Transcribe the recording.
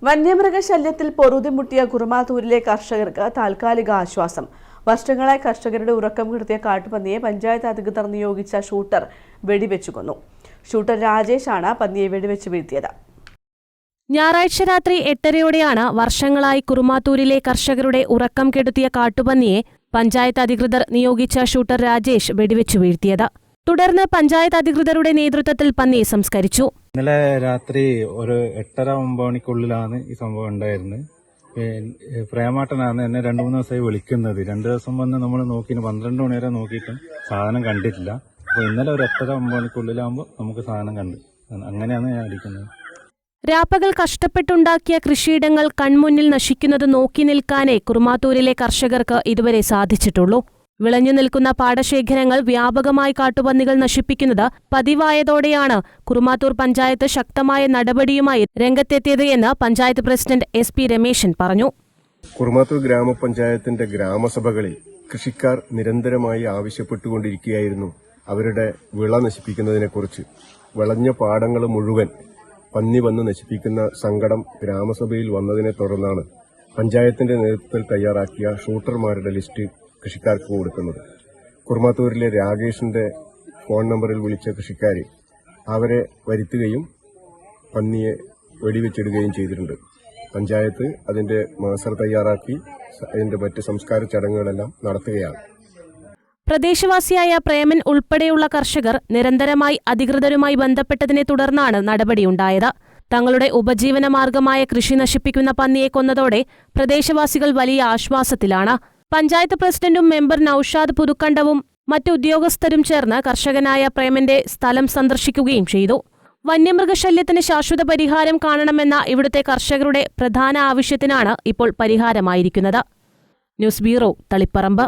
വന്യമൃഗശല്യത്തിൽ പൊറുതിമുട്ടിയ കുറുമാത്തൂരിലെ കർഷകർക്ക് താൽക്കാലിക ആശ്വാസം. വർഷങ്ങളായി കർഷകരുടെ ഉറക്കം കെടുത്തിയ കാട്ടുപന്നിയെ പഞ്ചായത്ത് അധികൃതർ നിയോഗിച്ച ഷൂട്ടർ വെടിവെച്ചു കൊന്നു. ഷൂട്ടർ രാജേഷാണ് പന്നിയെ വെടിവെച്ച് വീഴ്ത്തിയത്. ഞായറാഴ്ച രാത്രി 8:30യോടെയാണ് വർഷങ്ങളായി കുറുമാത്തൂരിലെ കർഷകരുടെ ഉറക്കം കെടുത്തിയ കാട്ടുപന്നിയെ പഞ്ചായത്ത് അധികൃതർ നിയോഗിച്ച ഷൂട്ടർ രാജേഷ് വെടിവെച്ചു വീഴ്ത്തിയത്. തുടർന്ന് പഞ്ചായത്ത് അധികൃതരുടെ നേതൃത്വത്തിൽ പന്നിയെ സംസ്കരിച്ചു. ഇന്നലെ രാത്രി ഒരു 8:30-9 മണിക്കുള്ളിലാണ് ഈ സംഭവം ഉണ്ടായിരുന്നത്. പ്രേമാട്ടനാണ് എന്നെ 2-3 ദിവസമായി വിളിക്കുന്നത്. 2 ദിവസം വന്ന് നമ്മൾ നോക്കി 12 മണി വരെ നോക്കിയിട്ടും സാധനം കണ്ടിട്ടില്ല. അപ്പോൾ ഇന്നലെ ഒരു 8:30-9 മണിക്കുള്ളിലാകുമ്പോൾ നമുക്ക് സാധനം കണ്ടു. അങ്ങനെയാണ് ഞാൻ വിളിക്കുന്നത്. രാപ്പകൽ കഷ്ടപ്പെട്ടുണ്ടാക്കിയ കൃഷിയിടങ്ങൾ കൺമുന്നിൽ നശിക്കുന്നത് നോക്കി നിൽക്കാനേ കുറുമാത്തൂരിലെ കർഷകർക്ക് ഇതുവരെ സാധിച്ചിട്ടുള്ളൂ. വിളഞ്ഞു നിൽക്കുന്ന പാടശേഖരങ്ങൾ വ്യാപകമായി കാട്ടുപന്നികൾ നശിപ്പിക്കുന്നത് പതിവായതോടെയാണ് കുറുമാത്തൂർ പഞ്ചായത്ത് ശക്തമായ നടപടിയുമായി രംഗത്തെത്തിയത് എന്ന് പഞ്ചായത്ത് പ്രസിഡന്റ് SP രമേശൻ പറഞ്ഞു. കുറുമാത്തൂർ ഗ്രാമപഞ്ചായത്തിന്റെ ഗ്രാമസഭകളിൽ കൃഷിക്കാർ നിരന്തരമായി ആവശ്യപ്പെട്ടുകൊണ്ടിരിക്കുകയായിരുന്നു അവരുടെ വിള നശിപ്പിക്കുന്നതിനെക്കുറിച്ച്. വിളഞ്ഞ പാടങ്ങൾ മുഴുവൻ പന്നി വന്ന് നശിപ്പിക്കുന്ന സങ്കടം ഗ്രാമസഭയിൽ വന്നതിനെ തുടർന്നാണ് പഞ്ചായത്തിന്റെ നേതൃത്വത്തിൽ തയ്യാറാക്കിയ ഷൂട്ടർമാരുടെ ലിസ്റ്റ് കൃഷിക്കാർക്ക് കൊടുക്കുന്നത്. കുറുമാത്തൂരിലെ രാകേഷിന്റെ ഫോൺ നമ്പറിൽ വിളിച്ച കൃഷിക്കാരെ അവരെ വരുത്തുകയും പന്നിയെ വെടിവെച്ചിടുകയും ചെയ്തിട്ടുണ്ട്. പഞ്ചായത്ത് അതിന്റെ മാസ്റ്റർ തയ്യാറാക്കി അതിന്റെ മറ്റ് സംസ്കാര ചടങ്ങുകളെല്ലാം നടത്തുകയാണ്. പ്രദേശവാസിയായ പ്രേമൻ ഉൾപ്പെടെയുള്ള കർഷകർ നിരന്തരമായി അധികൃതരുമായി ബന്ധപ്പെട്ടതിനെ തുടർന്നാണ് നടപടിയുണ്ടായത്. തങ്ങളുടെ ഉപജീവന മാർഗമായ കൃഷി നശിപ്പിക്കുന്ന പന്നിയെ കൊന്നതോടെ പ്രദേശവാസികൾ വലിയ ആശ്വാസത്തിലാണ്. പഞ്ചായത്ത് പ്രസിഡന്റും മെമ്പർ നൌഷാദ് പുതുക്കണ്ടവും മറ്റു ഉദ്യോഗസ്ഥരും ചേർന്ന് കർഷകനായ പ്രേമന്റെ സ്ഥലം സന്ദർശിക്കുകയും ചെയ്തു. വന്യമൃഗശല്യത്തിന് ശാശ്വത പരിഹാരം കാണണമെന്ന ഇവിടുത്തെ കർഷകരുടെ പ്രധാന ആവശ്യത്തിനാണ് ഇപ്പോൾ പരിഹാരമായിരിക്കുന്നത്. News bureau, Taliparamba.